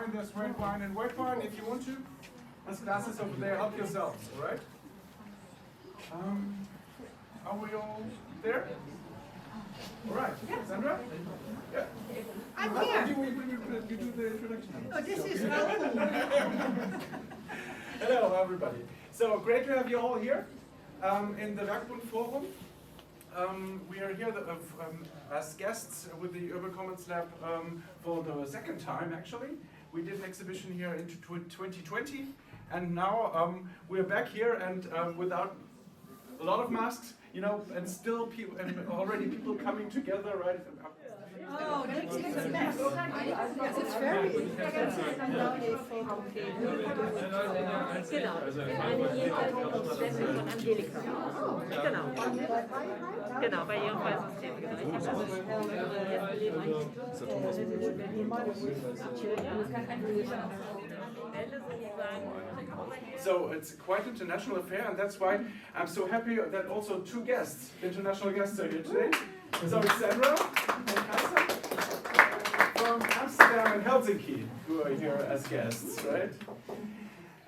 wine, there's red wine and white wine. If you want to, there's glasses over there. Help yourselves, all right? Are we all there? All right. Sandra? Yeah. I'm here. You do the introduction. Oh, this is Raoul. Hello, everybody. So great to have you all here in the Werkbund Forum. We are here as guests with the Urban Commons Lab for the second time, actually. We did an exhibition here in 2020, and now we're back here and without a lot of masks, you know, and still people, and already people coming together, right? Oh, this is a mess. Yes, it's very. Genau, eine Jägerin von Angelika. Genau. Genau, bei ihrem Fallsystem. Genau. Ich habe So it's a quite international affair, and that's why I'm so happy that also two guests, international guests, are here today. So it's Sandra and Kasa from Amsterdam and Helsinki, who are here as guests, right?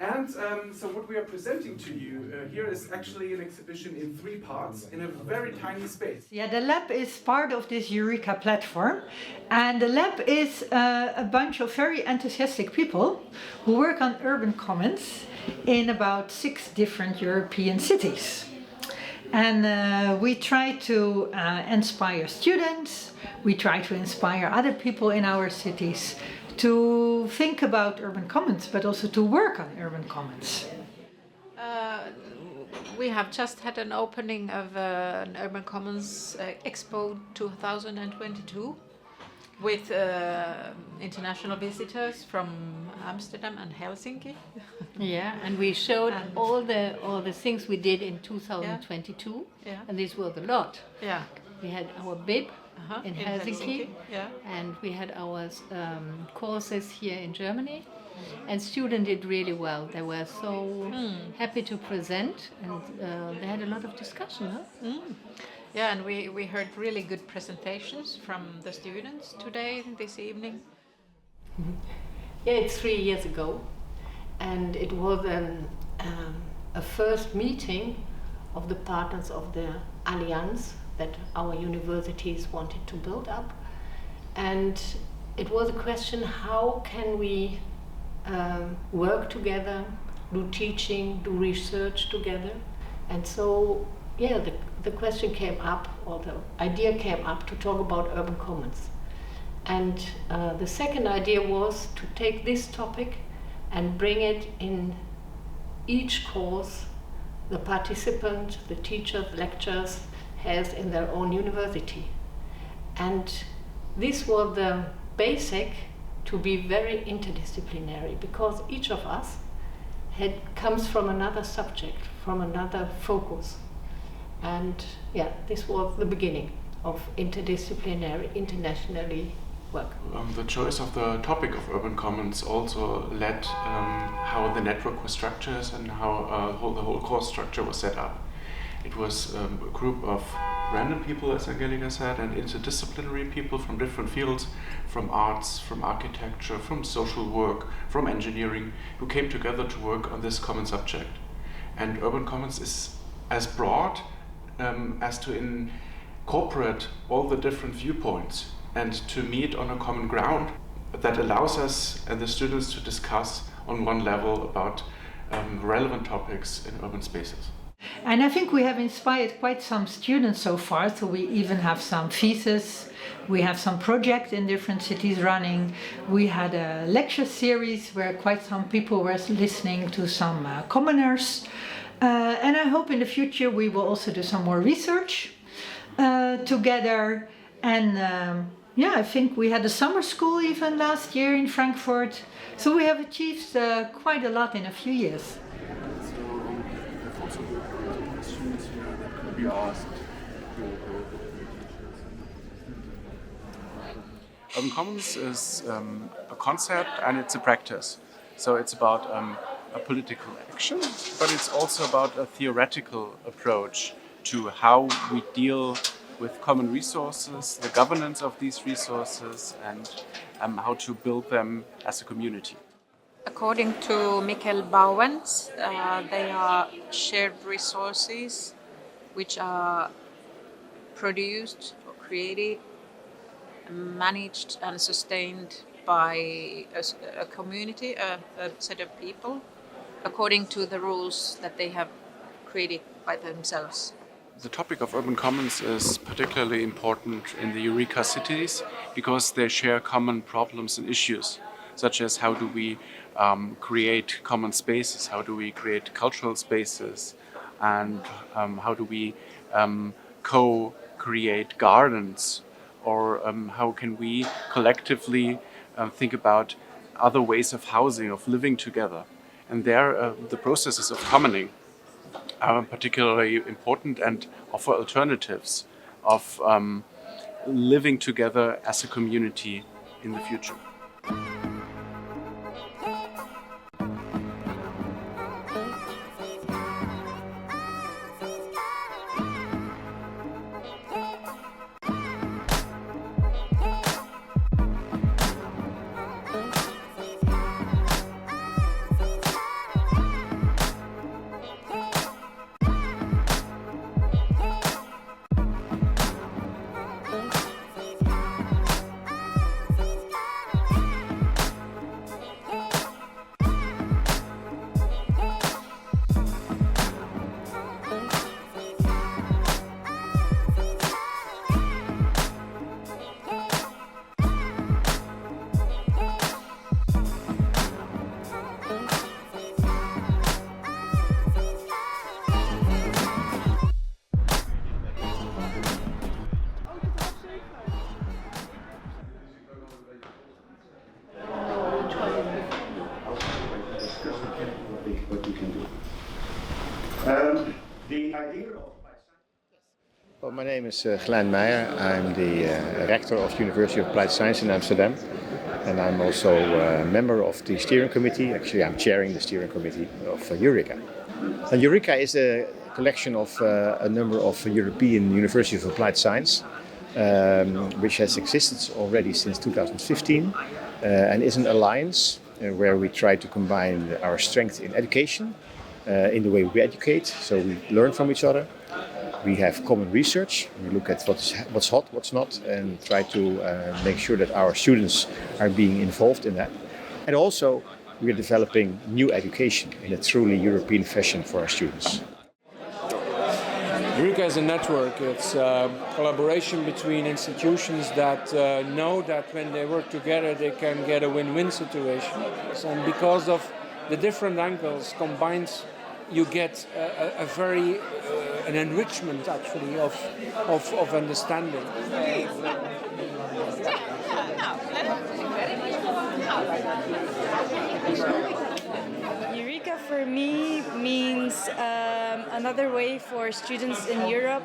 And so what we are presenting to you here is actually an exhibition in 3 parts in a very tiny space. Yeah, the lab is part of this REKA platform, and the lab is a bunch of very enthusiastic people who work on urban commons in about 6 different European cities. And we try to inspire students, we try to inspire other people in our cities to think about urban commons, but also to work on urban commons. We have just had an opening of an Urban Commons Expo 2022 with international visitors from Amsterdam and Helsinki. Yeah, and we showed all the things we did in 2022, and this was a lot. Yeah. We had our BIB in Helsinki, yeah. and we had our courses here in Germany, and students did really well. They were so happy to present, and they had a lot of discussion. Huh? Yeah, and we heard really good presentations from the students today, this evening. Yeah, it's 3 years ago, and it was a first meeting of the partners of the Allianz that our universities wanted to build up. And it was a question, how can we work together, do teaching, do research together? And so, yeah, the question came up, or the idea came up to talk about urban commons. And the second idea was to take this topic and bring it in each course the participant, the teachers, lecturers has in their own university. And this was the basic to be very interdisciplinary, because each of us comes from another subject, from another focus. And yeah, this was the beginning of interdisciplinary, internationally work. The choice of the topic of urban commons also led how the network was structured and how the whole course structure was set up. It was a group of random people, as Angelika said, and interdisciplinary people from different fields, from arts, from architecture, from social work, from engineering, who came together to work on this common subject. And urban commons is as broad as to incorporate all the different viewpoints and to meet on a common ground that allows us and the students to discuss on one level about relevant topics in urban spaces. And I think we have inspired quite some students so far, so we even have some theses, we have some projects in different cities running. We had a lecture series where quite some people were listening to some commoners. And I hope in the future we will also do some more research together. And yeah, I think we had a summer school even last year in Frankfurt. So we have achieved quite a lot in a few years. I've also got questions here that could be asked. Urban Commons is a concept and it's a practice. So it's about a political action, but it's also about a theoretical approach to how we deal with common resources, the governance of these resources, and how to build them as a community. According to Michael Bauwens, they are shared resources which are produced or created, managed and sustained by a community, a set of people, according to the rules that they have created by themselves. The topic of urban commons is particularly important in the REKA cities because they share common problems and issues, such as how do we create common spaces, how do we create cultural spaces, and how do we co-create gardens, or how can we collectively think about other ways of housing, of living together. And there the processes of commoning are particularly important and offer alternatives of living together as a community in the future. Well, my name is Glenn Meijer. I'm the rector of the University of Applied Science in Amsterdam, and I'm also a member of the steering committee. Actually, I'm chairing the steering committee of REKA. And REKA is a collection of a number of European Universities of Applied Science, which has existed already since 2015, and is an alliance where we try to combine our strength in education, in the way we educate, so we learn from each other. We have common research. We look at what's hot, what's not, and try to make sure that our students are being involved in that. And also, we are developing new education in a truly European fashion for our students. REKA is a network. It's a collaboration between institutions that know that when they work together they can get a win-win situation. And because of the different angles combined, you get a very an enrichment actually of understanding. REKA for me means another way for students in Europe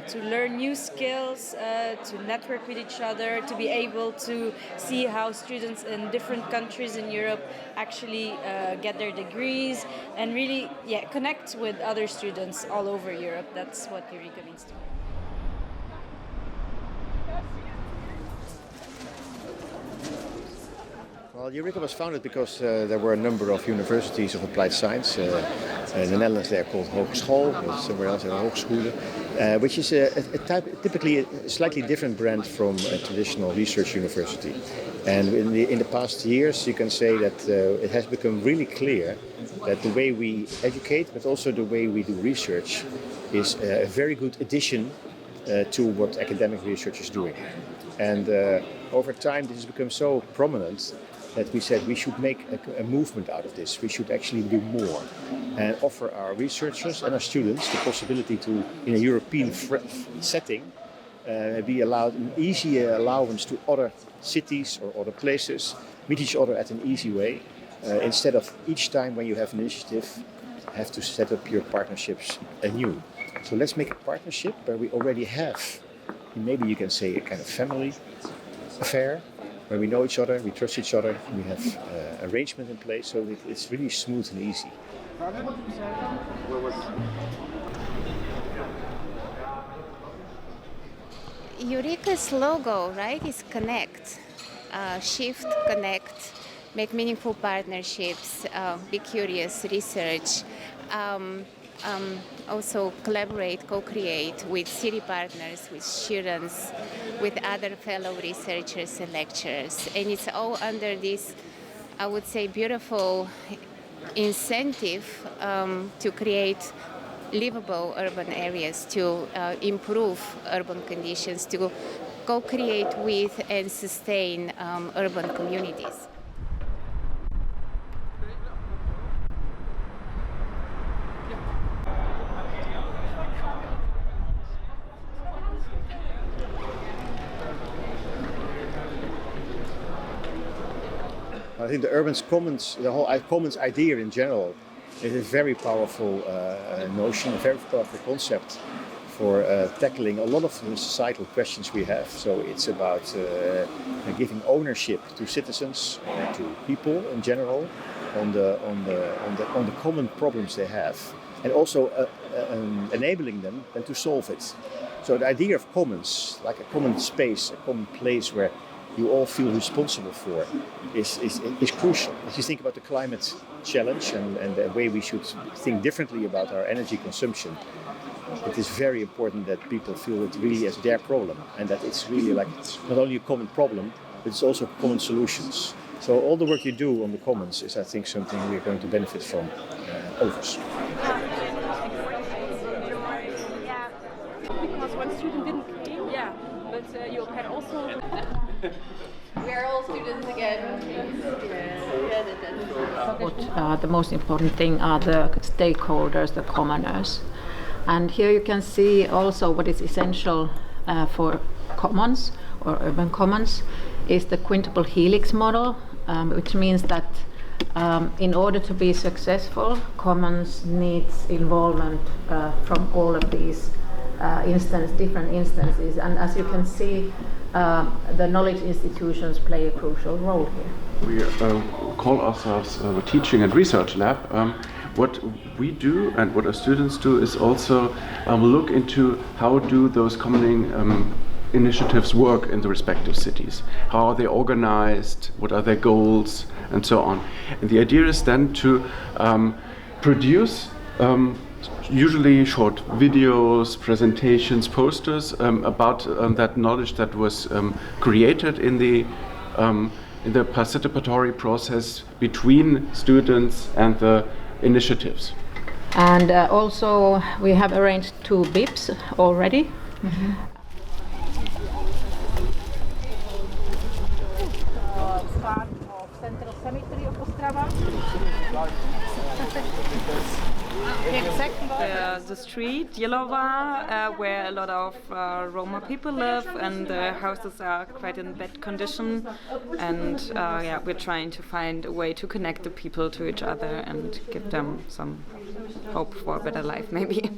to learn new skills, to network with each other, to be able to see how students in different countries in Europe actually get their degrees and really connect with other students all over Europe. That's what REKA means to me. Well, REKA was founded because there were a number of universities of applied science. In the Netherlands they are called hogeschool, somewhere else they are hogescholen, which is typically a slightly different brand from a traditional research university. And in the past years you can say that it has become really clear that the way we educate, but also the way we do research, is a very good addition to what academic research is doing. And over time this has become so prominent that we said we should make a movement out of this. We should actually do more and offer our researchers and our students the possibility to, in a European setting, be allowed an easy allowance to other cities or other places, meet each other at an easy way, instead of each time when you have an initiative, have to set up your partnerships anew. So let's make a partnership where we already have, maybe you can say, a kind of family affair, where we know each other, we trust each other, we have arrangement in place, so it's really smooth and easy. Eureka's logo, right, is connect, shift, connect, make meaningful partnerships, be curious, research, also collaborate, co-create with city partners, with students, with other fellow researchers and lecturers. And it's all under this, I would say, beautiful incentive to create livable urban areas, to improve urban conditions, to co-create with and sustain urban communities. I think the urban commons, the whole commons idea in general, is a very powerful notion, a very powerful concept for tackling a lot of the societal questions we have. So it's about giving ownership to citizens, to people in general, on the common problems they have, and also enabling them then to solve it. So the idea of commons, like a common space, a common place where you all feel responsible for, is crucial. As you think about the climate challenge and the way we should think differently about our energy consumption, it is very important that people feel it really as their problem, and that it's really like not only a common problem, but it's also common solutions. So all the work you do on the commons is, I think, something we're going to benefit from, all of us. Because one student didn't came, yeah, but you had also... We are all students again. What the most important thing are the stakeholders, the commoners. And here you can see also what is essential for commons or urban commons is the quintuple helix model, which means that in order to be successful, commons needs involvement from all of these different instances. And as you can see, the knowledge institutions play a crucial role here. We call ourselves a teaching and research lab. What we do and what our students do is also look into how do those commoning initiatives work in the respective cities. How are they organized? What are their goals? And so on. And the idea is then to produce usually short videos, presentations, posters about that knowledge that was created in the participatory process between students and the initiatives. And also we have arranged 2 BIPs already. Mm-hmm. Part of Central Cemetery of Ostrava. The street, Jelova, where a lot of Roma people live, and the houses are quite in bad condition. And yeah, we're trying to find a way to connect the people to each other and give them some hope for a better life, maybe.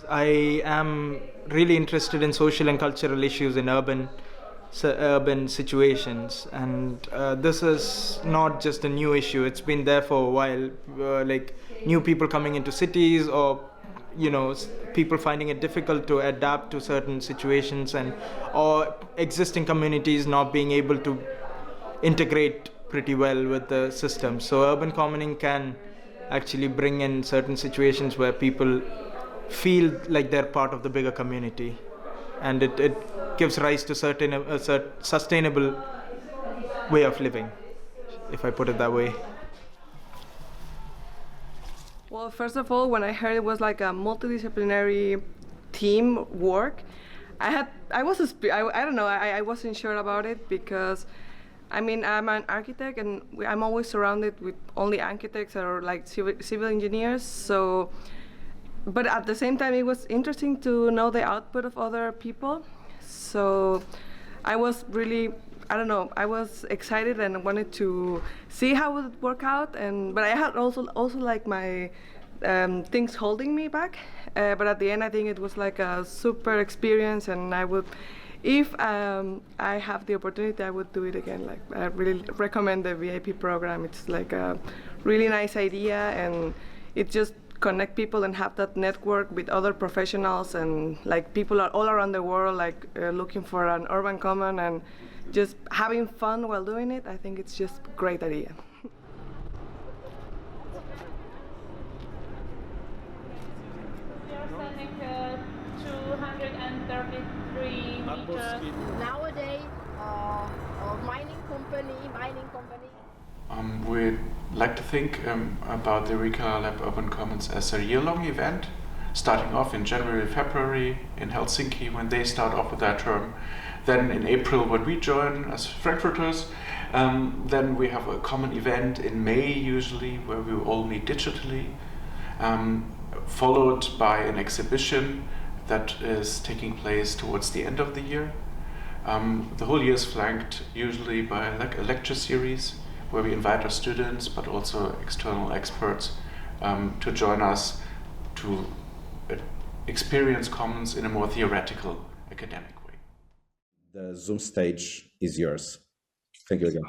I am really interested in social and cultural issues in urban situations, and this is not just a new issue. It's been there for a while, like new people coming into cities, or people finding it difficult to adapt to certain situations, or existing communities not being able to integrate pretty well with the system. So urban commoning can actually bring in certain situations where people feel like they're part of the bigger community, and it gives rise to a sustainable way of living, if I put it that way. Well, first of all, when I heard it was like a multidisciplinary team work, I wasn't sure about it, because I mean, I'm an architect, and I'm always surrounded with only architects or like civil engineers. So, but at the same time, it was interesting to know the output of other people. So I was really I don't know, I was excited and wanted to see how it would work out, but I had also like my things holding me back. But at the end, I think it was like a super experience, and I would, if I have the opportunity, I would do it again. Like, I really recommend the VIP program. It's like a really nice idea, and it just connect people and have that network with other professionals, and like people are all around the world, like looking for an urban common and just having fun while doing it. I think it's just a great idea. We are standing 233 meters. Nowadays, mining company. We'd like to think about the REKA Lab Urban Commons as a year-long event, starting off in January, February in Helsinki when they start off with their term. Then in April when we join as Frankfurters. Then we have a common event in May usually where we all meet digitally, followed by an exhibition that is taking place towards the end of the year. The whole year is flanked usually by a lecture series where we invite our students but also external experts to join us to experience commons in a more theoretical, academic way. The Zoom stage is yours. Thank you again.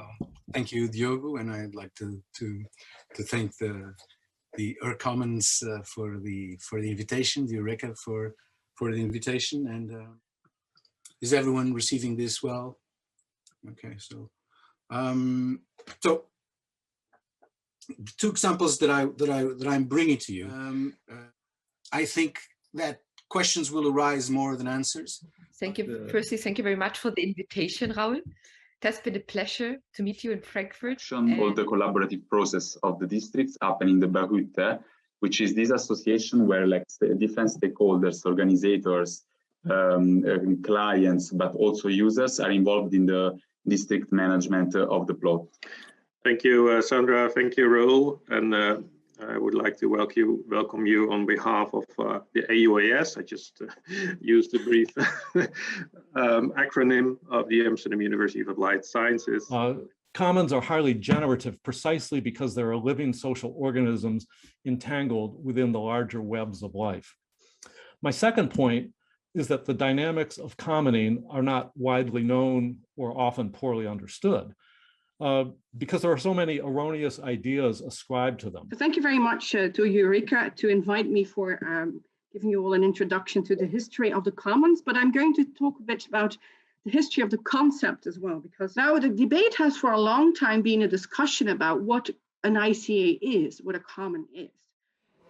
Thank you, Diogo, and I'd like to thank the Commons for the invitation, the REKA for the invitation, and is everyone receiving this well? Okay, so so the two examples that I'm bringing to you. I think that questions will arise more than answers. Thank you. Firstly, thank you very much for the invitation, Raul. It has been a pleasure to meet you in Frankfurt. Of the collaborative process of the districts happen in the Bahut, which is this association where like different stakeholders, organizers, clients, but also users are involved in the district management of the plot. Thank you, Sandra. Thank you, Raul. And I would like to welcome you on behalf of the AUAS. I just used the brief acronym of the Amsterdam University of Applied Sciences. Commons are highly generative precisely because there are living social organisms entangled within the larger webs of life. My second point is that the dynamics of commoning are not widely known or often poorly understood. Because there are so many erroneous ideas ascribed to them. Thank you very much to Eureka to invite me for giving you all an introduction to the history of the commons, but I'm going to talk a bit about the history of the concept as well, because now the debate has for a long time been a discussion about what an ICA is, what a common is.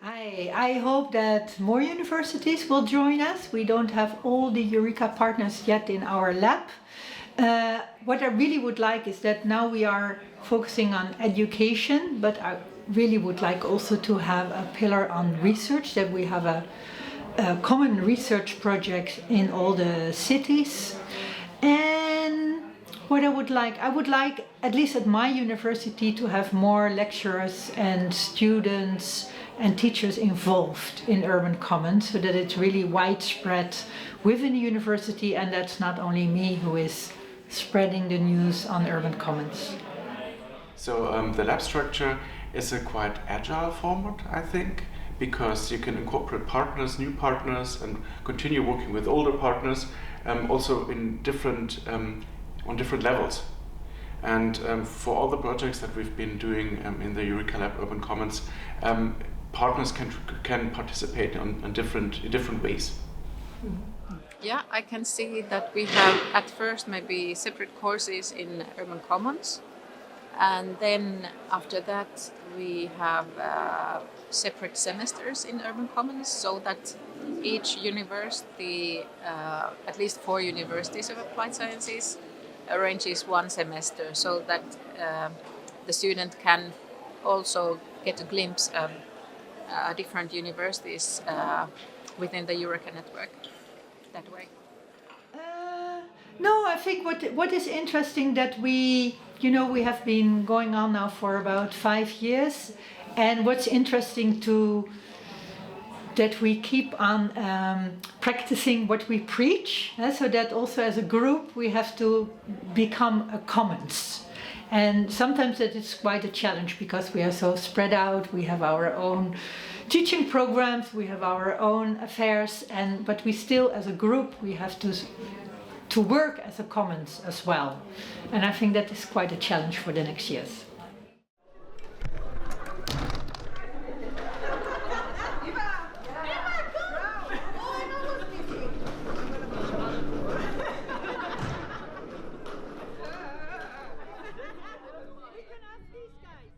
I hope that more universities will join us. We don't have all the Eureka partners yet in our lab. What I really would like is that now we are focusing on education, but I really would like also to have a pillar on research, that we have a common research project in all the cities. And what I would like, at least at my university, to have more lecturers and students and teachers involved in urban commons, so that it's really widespread within the university, and that's not only me who is spreading the news on urban commons. So the lab structure is a quite agile format, I think, because you can incorporate partners, new partners, and continue working with older partners, also in different on different levels. And for all the projects that we've been doing in the REKA Lab Urban Commons, partners can participate in different ways. Yeah, I can see that we have at first maybe separate courses in urban commons, and then after that we have separate semesters in urban commons, so that each university, at least 4 universities of applied sciences, arranges one semester, so that the student can also get a glimpse of different universities within the Eureka network that way. No, I think what is interesting that we have been going on now for about 5 years, and what's interesting to that we keep on practicing what we preach, so that also as a group we have to become a commons. And sometimes that is quite a challenge because we are so spread out, we have our own teaching programs, we have our own affairs, but we still as a group we have to work as a commons as well. And I think that is quite a challenge for the next years. We can ask these guys.